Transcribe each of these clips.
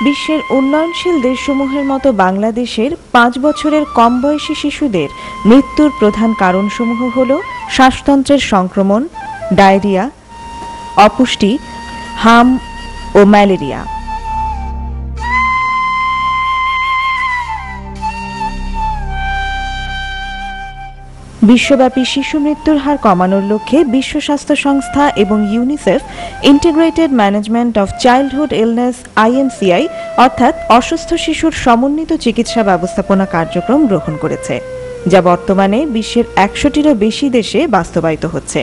বিশ্বের উন্নয়নশীল দেশসমূহের মতো বাংলাদেশের 5 বছরের কম বয়সী শিশুদের মৃত্যুর প্রধান কারণসমূহ হল শ্বাসতন্ত্রের সংক্রমণ, ডায়রিয়া, অপুষ্টি, হাম ও ম্যালেরিয়া। বিশ্বব্যাপী শিশু মৃত্যুর হার কমানোর লক্ষ্যে বিশ্ব স্বাস্থ্য সংস্থা এবং UNICEF integrated management of childhood illness IMCI অর্থাৎ অসুস্থ শিশুর সমন্বিত চিকিৎসা ব্যবস্থাপনা কার্যক্রম গ্রহণ করেছে, যা বর্তমানে বিশ্বের 100টিরও বেশি দেশে বাস্তবায়িত হচ্ছে।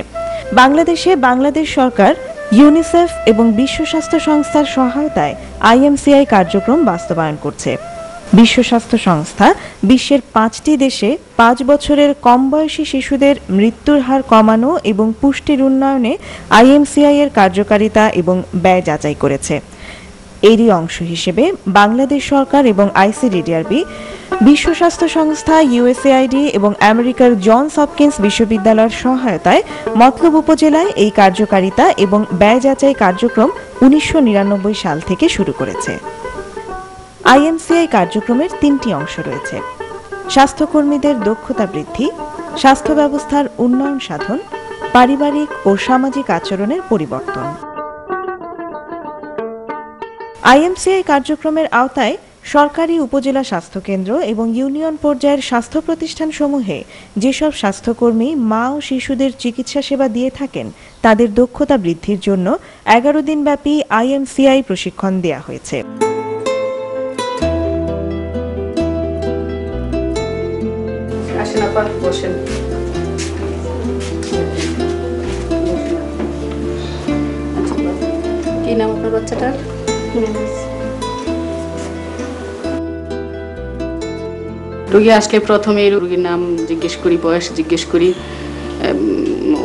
বাংলাদেশে বাংলাদেশ সরকার, ইউনিসেফ এবং বিশ্ব স্বাস্থ্য সংস্থার সহায়তায় IMCI কার্যক্রম বাস্তবায়ন করছে। বিশ্ব স্বাস্থ্য সংস্থা বিশ্বের 5টি দেশে 5 বছরের কম বয়সী শিশুদের মৃত্যুর হার কমানো এবং পুষ্টির উন্নয়নে IMCI এর কার্যকারিতা এবং ব্যয় যাচাই করেছে। এরই অংশ হিসেবে বাংলাদেশ সরকার এবং ICDDRB, বিশ্ব স্বাস্থ্য সংস্থা, USAID এবং আমেরিকার জনস হপকিন্স বিশ্ববিদ্যালয়ের সহায়তায় মতলব উপজেলায় এই কার্যকারিতা এবং ব্যয় যাচাই কার্যক্রম 1999 সাল থেকে শুরু করেছে। IMCI কার্যক্রমের 3টি অংশ রয়েছে: স্বাস্থ্যকর্মীদের দক্ষতা বৃদ্ধি, স্বাস্থ্য ব্যবস্থার উন্নয়ন সাধন, পারিবারিক ও সামাজিক আচরণের পরিবর্তন। IMCI কার্যক্রমের আওতায় সরকারি উপজেলা স্বাস্থ্যকেন্দ্র এবং ইউনিয়ন পর্যায়ের স্বাস্থ্য প্রতিষ্ঠানসমূহে যেসব স্বাস্থ্যকর্মী মা ও শিশুদের চিকিৎসা সেবা দিয়ে থাকেন তাদের দক্ষতা বৃদ্ধির জন্য 11 দিনব্যাপী IMCI প্রশিক্ষণ দেওয়া হয়েছে। কি নাম আপনার বাচ্চাটার? রোগী আসলে প্রথমে রোগীর নাম জিজ্ঞেস করি, বয়স জিজ্ঞেস করি,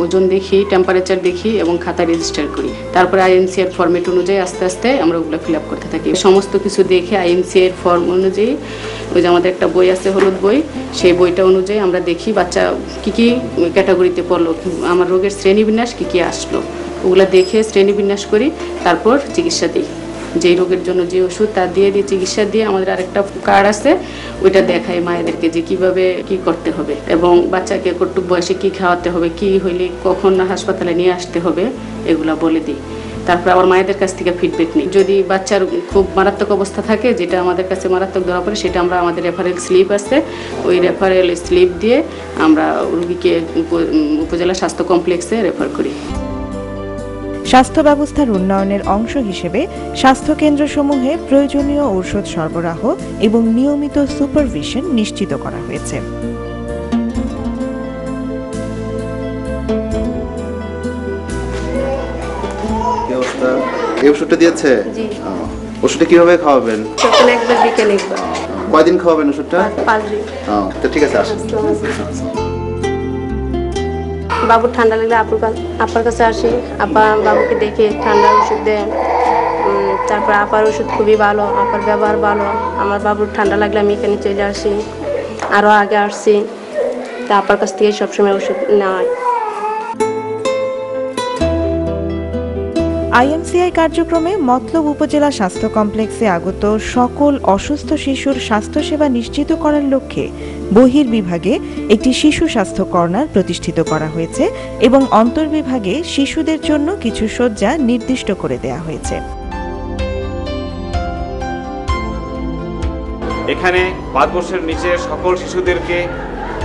ওজন দেখি, টেম্পারেচার দেখি এবং খাতা রেজিস্টার করি। তারপরে IMCI এর ফরম্যাট অনুযায়ী আস্তে আস্তে আমরা ওগুলো ফিল আপ করতে থাকি। সমস্ত কিছু দেখে IMCI এর ফর্ম অনুযায়ী, ওই যে আমাদের একটা বই আছে হলুদ বই, সেই বইটা অনুযায়ী আমরা দেখি বাচ্চা কী কী ক্যাটাগরিতে পড়লো, আমার রোগের শ্রেণীবিন্যাস কী কী আসলো, ওগুলো দেখে শ্রেণীবিন্যাস করি, তারপর চিকিৎসা দিই। যেই রোগের জন্য যে ওষুধ তা দিয়ে চিকিৎসা দিয়ে আমাদের আরেকটা কার্ড আছে, ওইটা দেখায় মায়েদেরকে যে কিভাবে কি করতে হবে এবং বাচ্চাকে কতটুকু বয়সে কি খাওয়াতে হবে, কি হইলে কখন হাসপাতালে নিয়ে আসতে হবে, এগুলা বলে দিই। তারপর আবার মায়েদের কাছ থেকে ফিডব্যাক নিই। যদি বাচ্চার খুব মারাত্মক অবস্থা থাকে, যেটা আমাদের কাছে মারাত্মক ধরা পড়ে, সেটা আমরা আমাদের রেফারেল স্লিপ আছে, ওই রেফারেল স্লিপ দিয়ে আমরা রোগীকে উপজেলা স্বাস্থ্য কমপ্লেক্সে রেফার করি। স্বাস্থ্য ব্যবস্থার উন্নয়নের অংশ হিসেবে স্বাস্থ্যকেন্দ্রসমূহে প্রয়োজনীয় ঔষধ সরবরাহ এবং নিয়মিত সুপারভিশন নিশ্চিত করা হয়েছে। এই ওষুধটা দিয়েছে? জি। ওষুধটা কিভাবে খাওয়াবেন? সকালে একবার, বিকেলে একবার। কয়দিন খাওয়াবেন ওষুধটা? 5 দিন। তো ঠিক আছে, আসুন। বাবুর ঠান্ডা লাগলে আপার কাছে আসি, আপা বাবুকে দেখে ঠান্ডার ওষুধ দেন। তারপর আপার ওষুধ খুবই ভালো, আপার ব্যবহার ভালো। আমার বাবুর ঠান্ডা লাগলে আমি এখানে চলে আসি, আরও আগে আসছি, তা আপার কাছ থেকে সবসময় ওষুধ নেওয়া। IMCI কার্যক্রমে মতলব উপজেলা স্বাস্থ্য কমপ্লেক্সে আগত সকল অসুস্থ শিশুর স্বাস্থ্যসেবা নিশ্চিত করার লক্ষ্যে বহির্বিভাগে একটি শিশু স্বাস্থ্য কর্নার প্রতিষ্ঠিত করা হয়েছে এবং অন্তর্বিভাগে শিশুদের জন্য কিছু শয্যা নির্দিষ্ট করে দেওয়া হয়েছে। এখানে 5 বছরের নিচে সকল শিশুদেরকে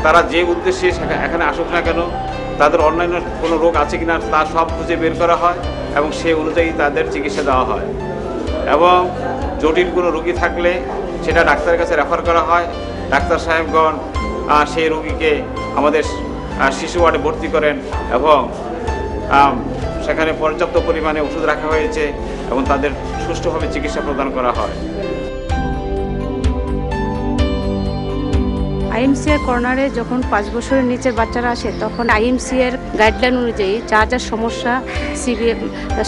তারা যে উদ্দেশ্যে এখানে আসুক না কেন, তাদের অন্যান্য কোনো রোগ আছে কিনা তা সব খুঁজে বের করা হয় এবং সেই অনুযায়ী তাদের চিকিৎসা দেওয়া হয়। এবং জটিল কোনো রোগী থাকলে সেটা ডাক্তারের কাছে রেফার করা হয়। ডাক্তার সাহেবগণ সেই রোগীকে আমাদের শিশু ওয়ার্ডে ভর্তি করেন এবং সেখানে পর্যাপ্ত পরিমাণে ওষুধ রাখা হয়েছে এবং তাদের সুষ্ঠুভাবে চিকিৎসা প্রদান করা হয়। IMCI কর্নারে যখন 5 বছরের নিচের বাচ্চারা আসে, তখন IMCI এর গাইডলাইন অনুযায়ী যা যা সমস্যা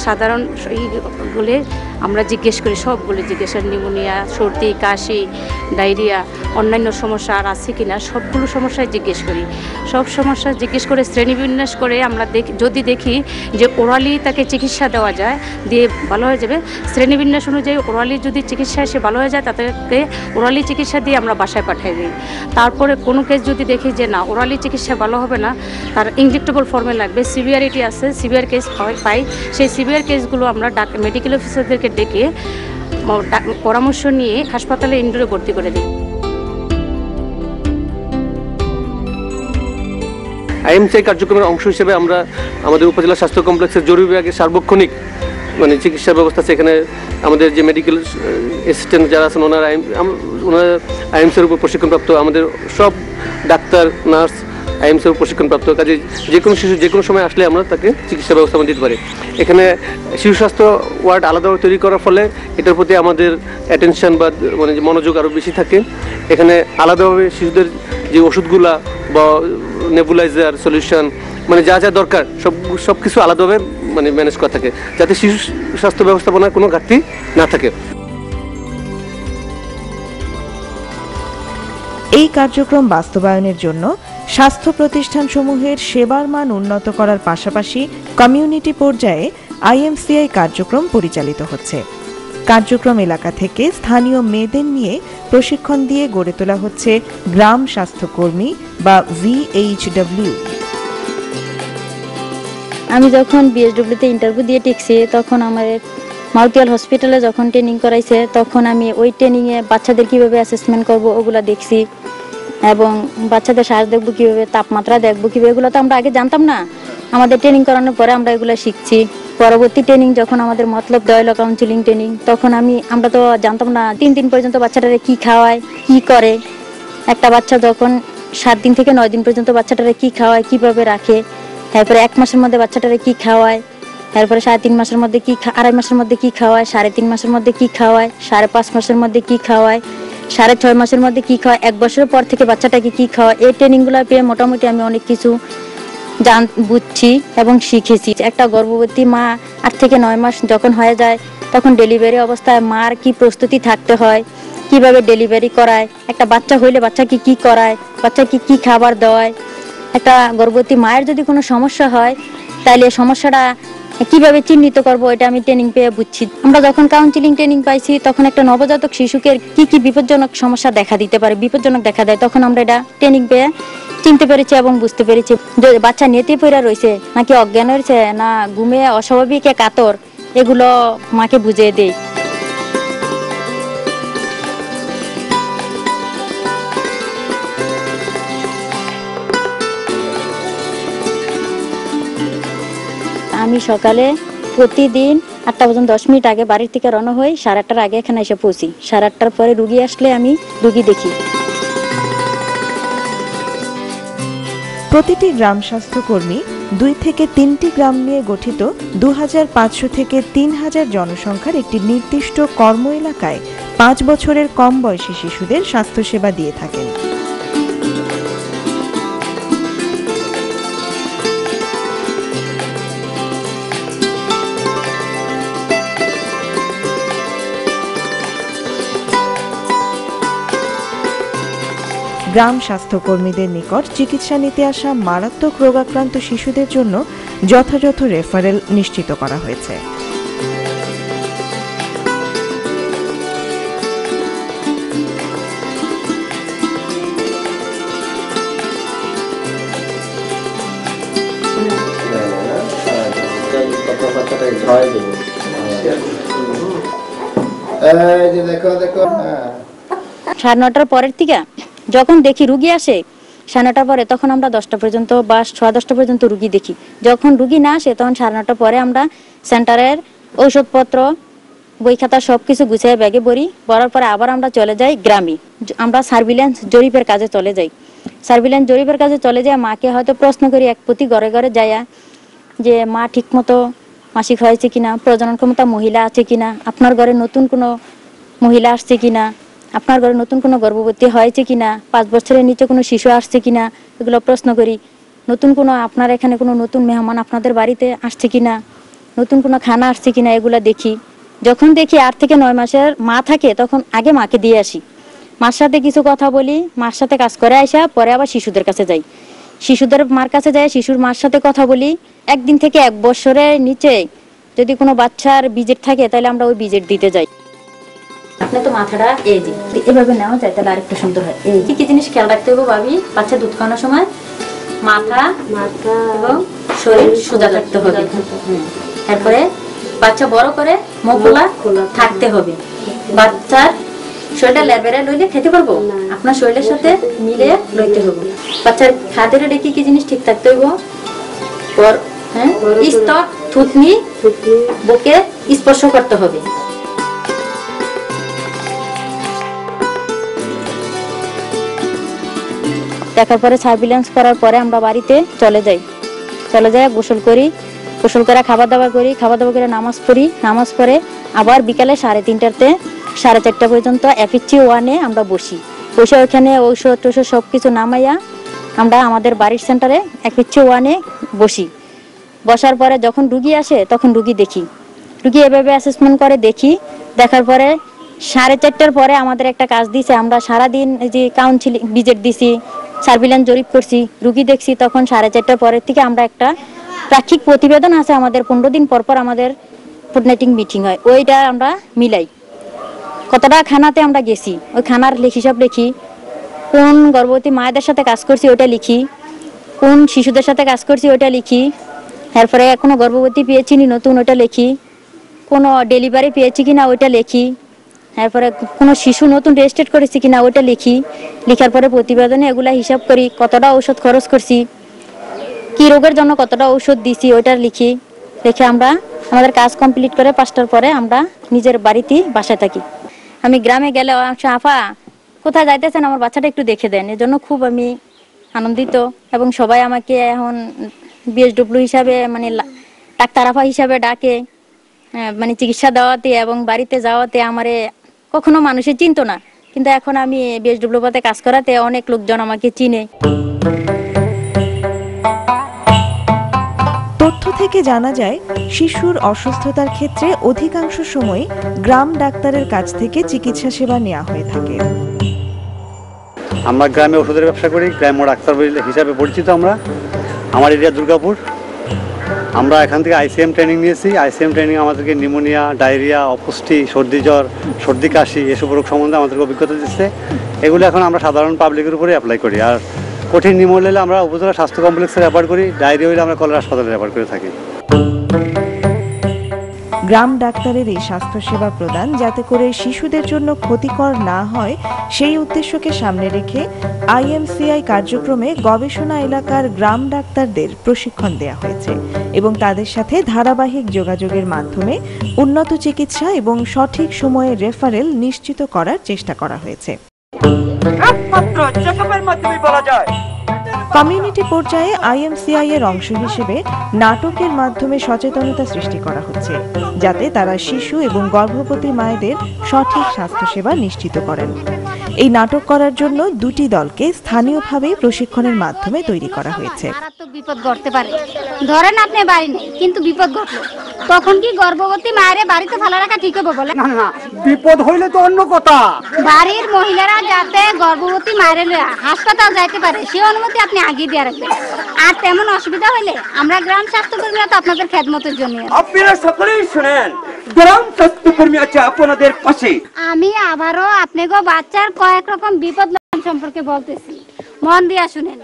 সাধারণ বলে আমরা জিজ্ঞেস করি, সবগুলো জিজ্ঞেস করি, নিউমোনিয়া, সর্দি, কাশি, ডায়রিয়া, অন্যান্য সমস্যা আর আছে কিনা সবগুলো সমস্যায় জিজ্ঞেস করি। সব সমস্যা জিজ্ঞেস করে শ্রেণীবিন্যাস করে আমরা যদি দেখি যে ওরালি তাকে চিকিৎসা দেওয়া যায়, দিয়ে ভালো হয়ে যাবে, শ্রেণীবিন্যাস অনুযায়ী ওরালি যদি চিকিৎসা এসে ভালো হয়ে যায় তাদেরকে ওরালি চিকিৎসা দিয়ে আমরা বাসায় পাঠিয়ে দিই। তারপরে কোনো কেস যদি দেখি যে না ওরালি চিকিৎসা ভালো হবে না, তার ইনজেক্টেবল ফর্মে লাগবে, সিভিয়ারিটি আছে, সিভিয়ার কেস পাই, সেই সিভিয়ার কেসগুলো আমরা মেডিকেল অফিসারদেরকে ডেকে পরামর্শ নিয়ে হাসপাতালে ইনডোরে ভর্তি করে দিই। আইএমসিআই কার্যক্রমের অংশ হিসেবে আমরা আমাদের উপজেলা স্বাস্থ্য কমপ্লেক্সের জরুরি বিভাগের সার্বক্ষণিক চিকিৎসা ব্যবস্থা আছে। এখানে আমাদের যে মেডিকেল অ্যাসিস্ট্যান্ট যারা আছেন ওনারা আইএমসির উপর প্রশিক্ষণপ্রাপ্ত, আমাদের সব ডাক্তার, নার্স আইএমসির উপর প্রশিক্ষণপ্রাপ্ত। কাজে যে কোনো শিশু যে কোনো সময় আসলে আমরা তাকে চিকিৎসা ব্যবস্থা দিতে পারি। এখানে শিশু স্বাস্থ্য ওয়ার্ড আলাদাভাবে তৈরি করার ফলে এটার প্রতি আমাদের অ্যাটেনশন বা মনোযোগ আরও বেশি থাকে। এখানে আলাদাভাবে শিশুদের যে ওষুধগুলা বা নেবুলাইজার সলিউশন যা যা দরকার সব কিছু আলাদাভাবে ম্যানেজ করা থাকে, যাতে শিশু স্বাস্থ্য ব্যবস্থাপনার কোনো ঘাটতি না থাকে। এই কার্যক্রম বাস্তবায়নের জন্য স্বাস্থ্য প্রতিষ্ঠানসমূহের সেবার মান উন্নত করার পাশাপাশি কমিউনিটি পর্যায়ে আইএমসিআই কার্যক্রম পরিচালিত হচ্ছে। কার্যক্রম এলাকা থেকে স্থানীয় মেয়েদের নিয়ে প্রশিক্ষণ দিয়ে গড়ে তোলা হচ্ছে গ্রাম স্বাস্থ্যকর্মী বা VHW। আমি যখন বিএসডব্লিউতে ইন্টারভিউ দিয়ে টিকছি তখন আমার মাউতিয়াল হসপিটালে যখন ট্রেনিং করাইছে তখন আমি ওই ট্রেনিংয়ে বাচ্চাদের কীভাবে অ্যাসেসমেন্ট করবো ওগুলো দেখছি, এবং বাচ্চাদের শ্বাস দেখবো কীভাবে, তাপমাত্রা দেখবো কীভাবে, এগুলো তো আমরা আগে জানতাম না। আমাদের ট্রেনিং করানোর পরে আমরা এগুলো শিখছি। পরবর্তী ট্রেনিং যখন আমাদের মতলব দেওয়া হলো কাউন্সিলিং ট্রেনিং, তখন আমরা তো জানতাম না 3 দিন পর্যন্ত বাচ্চাটারে কী খাওয়ায়, কী করে। একটা বাচ্চা যখন 7 দিন থেকে 9 দিন পর্যন্ত বাচ্চাটারে কী খাওয়ায়, কীভাবে রাখে, তারপরে 1 মাসের মধ্যে বাচ্চাটারে কী খাওয়ায়, তারপরে 3.5 মাসের মধ্যে কী, 2.5 মাসের মধ্যে কী খাওয়ায়, 3.5 মাসের মধ্যে কী খাওয়ায়, 5.5 মাসের মধ্যে কী খাওয়ায়, 6.5 মাসের মধ্যে কী খাওয়ায়, 1 বছরের পর থেকে বাচ্চাটাকে কী খাওয়ায়। এই ট্রেনিংগুলো পেয়ে মোটামুটি আমি অনেক কিছু বুঝছি এবং শিখেছি। একটা গর্ভবতী মা 8 থেকে 9 মাস যখন হয়ে যায় তখন ডেলিভারি অবস্থায় মার কি প্রস্তুতি থাকতে হয়, কিভাবে ডেলিভারি করায়, একটা বাচ্চা হইলে বাচ্চাকে কি করায়, বাচ্চাকে কি খাবার দেওয়ায়, একটা গর্ভবতী মায়ের যদি কোনো সমস্যা হয় তাহলে সমস্যাটা কিভাবে চিহ্নিত করব, এটা আমি ট্রেনিং পেয়ে বুঝছি। আমরা যখন কাউন্সিলিং ট্রেনিং পাইছি তখন একটা নবজাতক শিশুকে কি কি বিপজ্জনক সমস্যা দেখা দিতে পারে, বিপজ্জনক দেখা দেয়, তখন আমরা এটা ট্রেনিং পেয়ে চিনতে পেরেছি এবং বুঝতে পেরেছি। যে বাচ্চা নেতে পড়ে রয়েছে নাকি অজ্ঞান হয়েছে না ঘুমে অস্বাভাবিক কাতর, এগুলো মাকে বুঝিয়ে দেই। আমি সকালে প্রতিদিন 8:10 আগে বাড়ির থেকে রওনা হই, 8:30 আগে এখানে এসে পৌঁছি। 8:30 পরে রুগী আসলে আমি রুগী দেখি। প্রতিটি গ্রাম স্বাস্থ্যকর্মী 2 থেকে 3টি গ্রাম নিয়ে গঠিত 2500 থেকে 3000 জনসংখ্যার একটি নির্দিষ্ট কর্ম এলাকায় 5 বছরের কম বয়সী শিশুদের স্বাস্থ্যসেবা দিয়ে থাকেন। গ্রাম স্বাস্থ্যকর্মীদের নিকট চিকিৎসা নিতে আসা মারাত্মক রোগাক্রান্ত শিশুদের জন্য যথাযথ রেফারেল নিশ্চিত করা হয়েছে। সাড়ে 9টার পরের থেকে যখন দেখি রুগী আসে 9:30 পরে, তখন আমরা 10টা পর্যন্ত বা 10:15 পর্যন্ত রুগী দেখি। যখন রুগী না আসে তখন 9:30 পরে আমরা সেন্টারের ঔষধপত্র, বই খাতা সবকিছু গুছিয়ে ব্যাগে ভরার পরে আবার আমরা চলে যাই গ্রামে। আমরা সার্ভিলেন্স জরিপের কাজে চলে যাই। সার্ভিলেন্স জরিপের কাজে চলে যায়, মাকে হয়তো প্রশ্ন করি এক প্রতি ঘরে ঘরে যাইয়া যে মা ঠিক মতো মাসিক হয়েছে কিনা, প্রজনন ক্ষমতা মহিলা আছে কিনা, আপনার ঘরে নতুন কোনো মহিলা আসছে কিনা, আপনার ঘরে নতুন কোনো গর্ভবতী হয়েছে কিনা, 5 বছরের নিচে কোনো শিশু আসছে কিনা, এগুলো প্রশ্ন করি। নতুন কোনো আপনার এখানে কোনো নতুন মেহমান আপনাদের বাড়িতে আসছে কিনা, নতুন কোনো খানা আসছে কিনা, এগুলো দেখি। যখন দেখি 8 থেকে 9 মাসের মা থাকে তখন আগে মাকে দিয়ে আসি, মার সাথে কিছু কথা বলি, মার সাথে কাজ করে আসা, পরে আবার শিশুদের কাছে যাই, শিশুদের মার কাছে যাই, শিশুর মার সাথে কথা বলি। 1 দিন থেকে 1 বছরের নিচে যদি কোনো বাচ্চার বিজেট থাকে তাহলে আমরা ওই বিজেট দিতে যাই। আপনি তো মাথাটা এই যে এভাবে নেওয়া যায় তাহলে আরেকটু সুন্দর হয়। এই কি কি জিনিস খেয়াল রাখতে হবে ভাবি? বাচ্চা দুধ খাওয়ানোর সময় মাথা এবং শরীর সোজা থাকতে হবে। তারপরে বাচ্চা বড় করে মুখ খোলা থাকতে হবে। বাচ্চার শরীরটা লেবেরে লইলে খেতে পারবো, আপনার শরীরের সাথে মিলে লইতে হবে। বাচ্চার খাদ্যের কি কি জিনিস ঠিক থাকতে হইব? স্তর থুতনি বুকে স্পর্শ করতে হবে। দেখার পরে সার্ভিলেন্স করার পরে আমরা বাড়িতে চলে যাই, গোসল করি, গোসল করে খাবার দাবার করি, খাবার দাবার করে নামাজ পড়ি, নামাজ পড়ে আবার বিকালে 3:30টাতে 4:30 পর্যন্ত FHC-1-এ আমরা বসে ওইখানে ঔষধ টৌষধ সবকিছু নামাইয়া আমরা আমাদের বাড়ির সেন্টারে FHC-1-এ বসার পরে যখন রুগী আসে তখন রুগী দেখি, রুগী এভাবে অ্যাসেসমেন্ট করে দেখি। দেখার পরে 4:30টার পরে আমাদের একটা কাজ দিছে, আমরা সারাদিন যে কাউন্সিলিং ভিজিট দিছি, সার্ভিলেন্স জরিপ করছি, রুগী দেখছি। তখন 4:30টার পরের থেকে আমরা একটা প্রাক্ষিক প্রতিবেদন আছে আমাদের, 15 দিন পর পর আমাদের কোঅর্ডিনেটিং মিটিং হয়, ওইটা আমরা মিলাই কতটা খানাতে আমরা গেছি, ওই খানার হিসাব লিখি, কোন গর্ভবতী মায়েদের সাথে কাজ করছি ওইটা লিখি, কোন শিশুদের সাথে কাজ করছি ওইটা লিখি, তারপরে কোনো গর্ভবতী পেয়েছি নি নতুন ওইটা লিখি, কোনো ডেলিভারি পেয়েছি কিনা ওইটা লিখি, তারপরে কোনো শিশু নতুন রেজিস্টার্ড করেছি কিনা ওইটা লিখি। লিখার পরে প্রতিবেদনে এগুলা হিসাব করি, কতটা ঔষধ খরচ করছি, কি রোগের জন্য কতটা ঔষধ দিছি ওইটা লিখি। লিখে আমরা আমাদের কাজ কমপ্লিট করে 5টার পরে আমরা নিজের বাড়িতে বাসায় থাকি। আমি গ্রামে গেলে আফা কোথায় যাইতেছেন, আমার বাচ্চাটা একটু দেখে দেন, এজন্য খুব আমি আনন্দিত। এবং সবাই আমাকে এখন BSW হিসাবে মানে ডাক্তার আফা হিসাবে ডাকে, মানে চিকিৎসা দেওয়াতে এবং বাড়িতে যাওয়াতে আমারে কখনো মানুষে চিনতো না, কিন্তু এখন আমি BSW পাতে কাজ করাতে অনেক লোকজন আমাকে চিনে। তথ্য থেকে জানা যায় শিশুর অসুস্থতার ক্ষেত্রে অধিকাংশ সময় গ্রাম ডাক্তারের কাছ থেকে চিকিৎসা সেবা নেওয়া হয়ে থাকে। আমরা গ্রামে ওষুধের ব্যবসা করি, গ্রাম্য ডাক্তার হিসাবে পরিচিত। আমার এরিয়া দুর্গাপুর। আমরা এখান থেকে ICM ট্রেনিং নিয়েছি। ICM ট্রেনিং আমাদেরকে নিউমোনিয়া, ডায়রিয়া, অপুষ্টি, সর্দি জ্বর, সর্দি কাশি এসব রোগ সম্বন্ধে আমাদেরকে অভিজ্ঞতা দিচ্ছে। এগুলো এখন আমরা সাধারণ পাবলিকের উপরে অ্যাপ্লাই করি। আর কঠিন নিউমোনিয়া হলে আমরা উপজেলা স্বাস্থ্য কমপ্লেক্সে রেফার করি, ডায়রিয়া হলে আমরা কলেরা হাসপাতালে রেফার করে থাকি। গ্রাম ডাক্তারের এই স্বাস্থ্যসেবা প্রদান যাতে করে শিশুদের জন্য ক্ষতিকর না হয় সেই উদ্দেশ্যকে সামনে রেখে IMCI কার্যক্রমে গবেষণা এলাকার গ্রাম ডাক্তারদের প্রশিক্ষণ দেওয়া হয়েছে এবং তাদের সাথে ধারাবাহিক যোগাযোগের মাধ্যমে উন্নত চিকিৎসা এবং সঠিক সময়ে রেফারেল নিশ্চিত করার চেষ্টা করা হয়েছে। কমিউনিটি পর্যায়ে IMCI এর অংশ হিসেবে নাটকের মাধ্যমে সচেতনতা সৃষ্টি করা হচ্ছে যাতে তারা শিশু এবং গর্ভবতী মায়েদের সঠিক স্বাস্থ্যসেবা নিশ্চিত করেন। এই নাটক করার জন্য 2টি দলকে স্থানীয়ভাবে প্রশিক্ষণের মাধ্যমে তৈরি করা হয়েছে। মারাত্মক বিপদ ঘটতে পারে, ধরেন আপনি বাড়ি নেই কিন্তু বিপদ ঘটলো, তখন কি গর্ভবতী মায়ের বাড়িতে ফেলা রাখা ঠিক হবে বলে? না, বিপদ হইলে তো অন্য কথা। বাড়ির মহিলারা যাতে গর্ভবতী মায়ের হাসপাতাল যাইতে পারে সে অনুমতি আপনি আগে দিয়ে রাখবেন। আর তেমন অসুবিধা হইলে আমরা গ্রাম স্বাস্থ্যকর্মীরা তো আপনাদের খেদমতের জন্য। আপনারা সকলেই শুনেন, গ্রাম স্বাস্থ্যকর্মী আছে আপনাদের পাশে। আমি আবারও আপনাকে বাচ্চার কয়েক রকম বিপদ লক্ষণ সম্পর্কে বলতেছি, মন দিয়া শুনেন।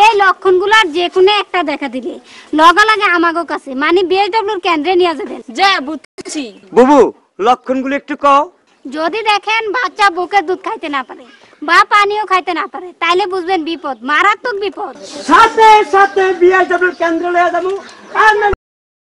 এই লক্ষণগুলোর যে কোনো একটা দেখা দিলে লগে লগে আমাগো কাছে মানে BSWর কেন্দ্রে নিয়ে যাবেন। যা বুঝছি বুবু, লক্ষণগুলো একটু কও। যদি দেখেন বাচ্চা বুকের দুধ খাইতে না পারে বা পানিও খাইতে না পারে তাইলে বুঝবেন বিপদ, মারাত্মক বিপদ। সাথে সাথে BSWর কেন্দ্রে লয়ে যাবো।